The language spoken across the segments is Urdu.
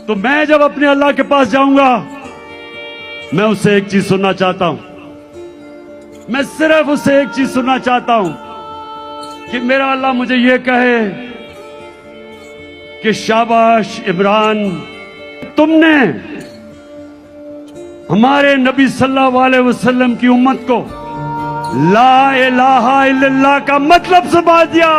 تو میں جب اپنے اللہ کے پاس جاؤں گا میں اسے ایک چیز سننا چاہتا ہوں, میں صرف اسے ایک چیز سننا چاہتا ہوں کہ میرا اللہ مجھے یہ کہے کہ شاباش عمران, تم نے ہمارے نبی صلی اللہ علیہ وسلم کی امت کو لا الہ الا اللہ کا مطلب سمجھا دیا.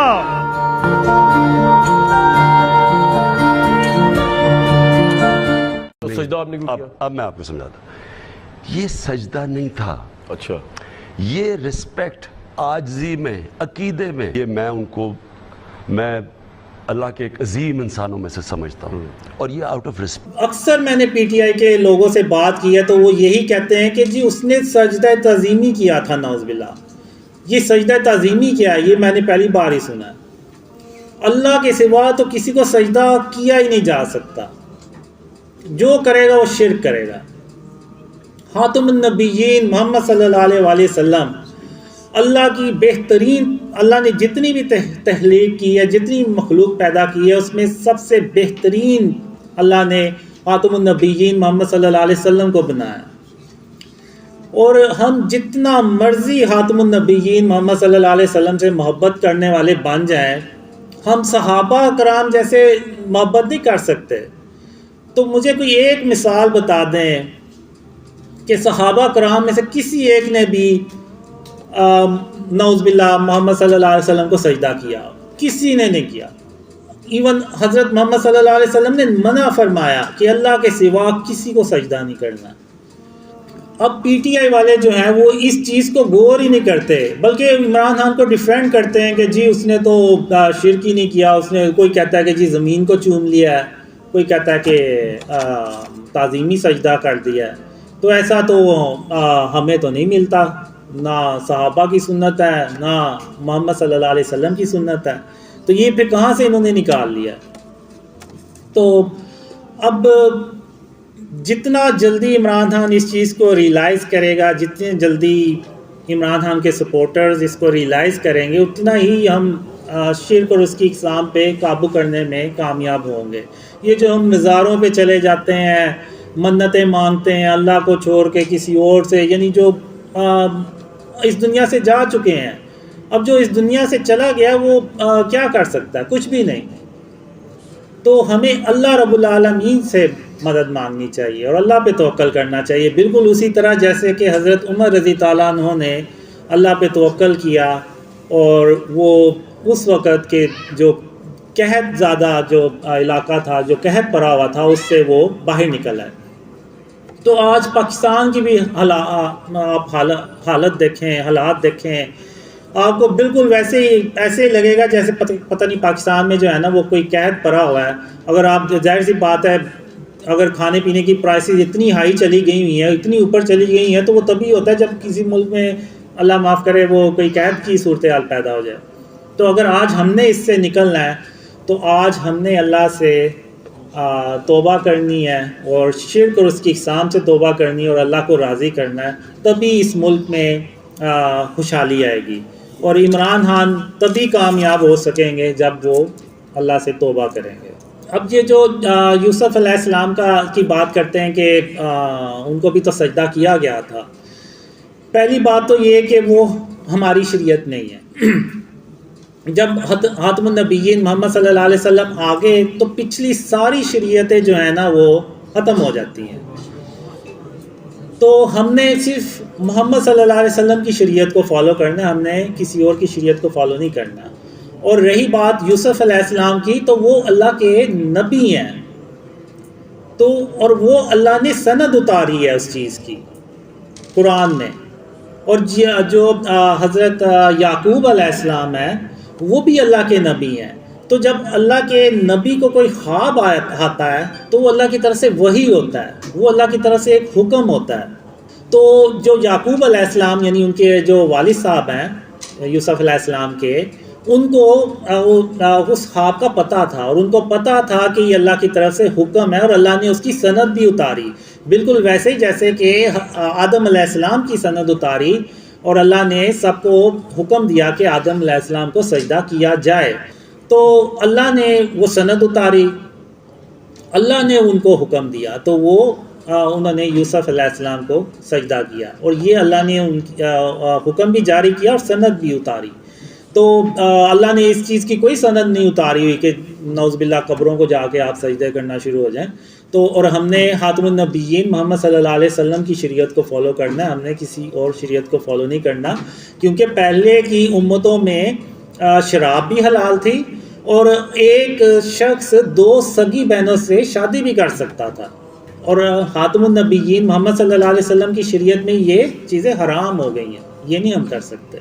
سجدہ آپ نے کیوں کیا؟ اب میں آپ کو سمجھاتا ہوں, یہ سجدہ نہیں تھا. اچھا, یہ رسپیکٹ عاجزی میں, عقیدے میں, یہ میں اللہ کے ایک عظیم انسانوں میں سے سمجھتا ہوں, اور یہ آؤٹ آف رسپیکٹ. اکثر میں نے پی ٹی آئی کے لوگوں سے بات کی ہے تو وہ یہی کہتے ہیں کہ جی اس نے سجدہ تعظیمی کیا تھا. نعوذ باللہ, یہ سجدہ تعظیمی کیا ہے؟ یہ میں نے پہلی بار ہی سنا ہے. اللہ کے سوا تو کسی کو سجدہ کیا ہی نہیں جا سکتا. جو کرے گا وہ شرک کرے گا. خاتم النبیین محمد صلی اللہ علیہ وآلہ وسلم اللہ کی بہترین, اللہ نے جتنی بھی تخلیق کی ہے, جتنی مخلوق پیدا کی ہے, اس میں سب سے بہترین اللہ نے خاتم النبیین محمد صلی اللہ علیہ وسلم کو بنایا. اور ہم جتنا مرضی خاتم النبیین محمد صلی اللہ علیہ وسلم سے محبت کرنے والے بن جائیں, ہم صحابہ کرام جیسے محبت نہیں کر سکتے. تو مجھے کوئی ایک مثال بتا دیں کہ صحابہ کرام میں سے کسی ایک نے بھی نعوذ باللہ محمد صلی اللہ علیہ وسلم کو سجدہ کیا. کسی نے نہیں کیا. ایون حضرت محمد صلی اللہ علیہ وسلم نے منع فرمایا کہ اللہ کے سوا کسی کو سجدہ نہیں کرنا. اب پی ٹی آئی والے جو ہیں وہ اس چیز کو غور ہی نہیں کرتے, بلکہ عمران خان کو ڈیفینڈ کرتے ہیں کہ جی اس نے تو شرک ہی نہیں کیا. اس نے, کوئی کہتا ہے کہ جی زمین کو چوم لیا ہے, کوئی کہتا ہے کہ تعظیمی سجدہ کر دیا ہے. تو ایسا تو ہمیں تو نہیں ملتا, نہ صحابہ کی سنت ہے, نہ محمد صلی اللہ علیہ وسلم کی سنت ہے. تو یہ پھر کہاں سے انہوں نے نکال لیا؟ تو اب جتنا جلدی عمران خان اس چیز کو ریئلائز کرے گا, جتنے جلدی عمران خان کے سپورٹرز اس کو ریئلائز کریں گے, اتنا ہی ہم شرک اور اس کی اقسام پہ قابو کرنے میں کامیاب ہوں گے. یہ جو ہم مزاروں پہ چلے جاتے ہیں, منتیں مانگتے ہیں اللہ کو چھوڑ کے کسی اور سے, یعنی جو اس دنیا سے جا چکے ہیں, اب جو اس دنیا سے چلا گیا وہ کیا کر سکتا ہے؟ کچھ بھی نہیں. تو ہمیں اللہ رب العالمین سے مدد مانگنی چاہیے اور اللہ پہ توکل کرنا چاہیے, بالکل اسی طرح جیسے کہ حضرت عمر رضی تعالیٰ عنہ نے اللہ پہ توکل کیا اور وہ اس وقت کے جو قحط زیادہ جو علاقہ تھا, جو قحط پڑا ہوا تھا, اس سے وہ باہر نکل آئے. تو آج پاکستان کی بھی آپ حالت دیکھیں, حالات دیکھیں, آپ کو بالکل ایسے لگے گا جیسے پتہ نہیں پاکستان میں جو ہے نا وہ کوئی قحط پڑا ہوا ہے. اگر آپ, ظاہر سی بات ہے, اگر کھانے پینے کی پرائسز اتنی ہائی چلی گئی ہوئی ہیں, اتنی اوپر چلی گئی ہیں, تو وہ تبھی ہوتا ہے جب کسی ملک میں اللہ معاف کرے وہ کوئی قحط کی صورتحال پیدا ہو جائے. تو اگر آج ہم نے اس سے نکلنا ہے تو آج ہم نے اللہ سے توبہ کرنی ہے اور شرک اور اس کی اقسام سے توبہ کرنی ہے اور اللہ کو راضی کرنا ہے. تبھی اس ملک میں خوشحالی آئے گی اور عمران خان تبھی کامیاب ہو سکیں گے جب وہ اللہ سے توبہ کریں گے. اب یہ جو یوسف علیہ السلام کی بات کرتے ہیں کہ ان کو بھی تو سجدہ کیا گیا تھا. پہلی بات تو یہ کہ وہ ہماری شریعت نہیں ہے. جب خاتم النبیین محمد صلی اللہ علیہ وسلم آگے تو پچھلی ساری شریعتیں جو ہیں نا وہ ختم ہو جاتی ہیں. تو ہم نے صرف محمد صلی اللہ علیہ وسلم کی شریعت کو فالو کرنا ہے, ہم نے کسی اور کی شریعت کو فالو نہیں کرنا. اور رہی بات یوسف علیہ السلام کی, تو وہ اللہ کے نبی ہیں, تو اور وہ اللہ نے سند اتاری ہے اس چیز کی قرآن میں. اور جو حضرت یعقوب علیہ السلام ہیں وہ بھی اللہ کے نبی ہیں. تو جب اللہ کے نبی کو کوئی خواب آتا ہے تو وہ اللہ کی طرف سے وحی ہوتا ہے, وہ اللہ کی طرف سے ایک حکم ہوتا ہے. تو جو یعقوب علیہ السلام یعنی ان کے جو والد صاحب ہیں یوسف علیہ السلام کے, ان کو اس خواب کا پتہ تھا اور ان کو پتہ تھا کہ یہ اللہ کی طرف سے حکم ہے اور اللہ نے اس کی سند بھی اتاری, بالکل ویسے ہی جیسے کہ آدم علیہ السلام کی سند اتاری اور اللہ نے سب کو حکم دیا کہ آدم علیہ السلام کو سجدہ کیا جائے. تو اللہ نے وہ سند اتاری اللہ نے ان کو حکم دیا تو وہ انہوں نے یوسف علیہ السلام کو سجدہ کیا، اور یہ اللہ نے ان حکم بھی جاری کیا اور سند بھی اتاری۔ تو اللہ نے اس چیز کی کوئی سند نہیں اتاری ہوئی کہ نعوذ باللہ قبروں کو جا کے آپ سجدے کرنا شروع ہو جائیں۔ تو اور ہم نے خاتم النبیین محمد صلی اللہ علیہ وسلم کی شریعت کو فالو کرنا ہے، ہم نے کسی اور شریعت کو فالو نہیں کرنا، کیونکہ پہلے کی امتوں میں شراب بھی حلال تھی، اور ایک شخص 2 سگی بہنوں سے شادی بھی کر سکتا تھا، اور خاتم النبیین محمد صلی اللہ علیہ وسلم کی شریعت میں یہ چیزیں حرام ہو گئی ہیں، یہ نہیں ہم کر سکتے۔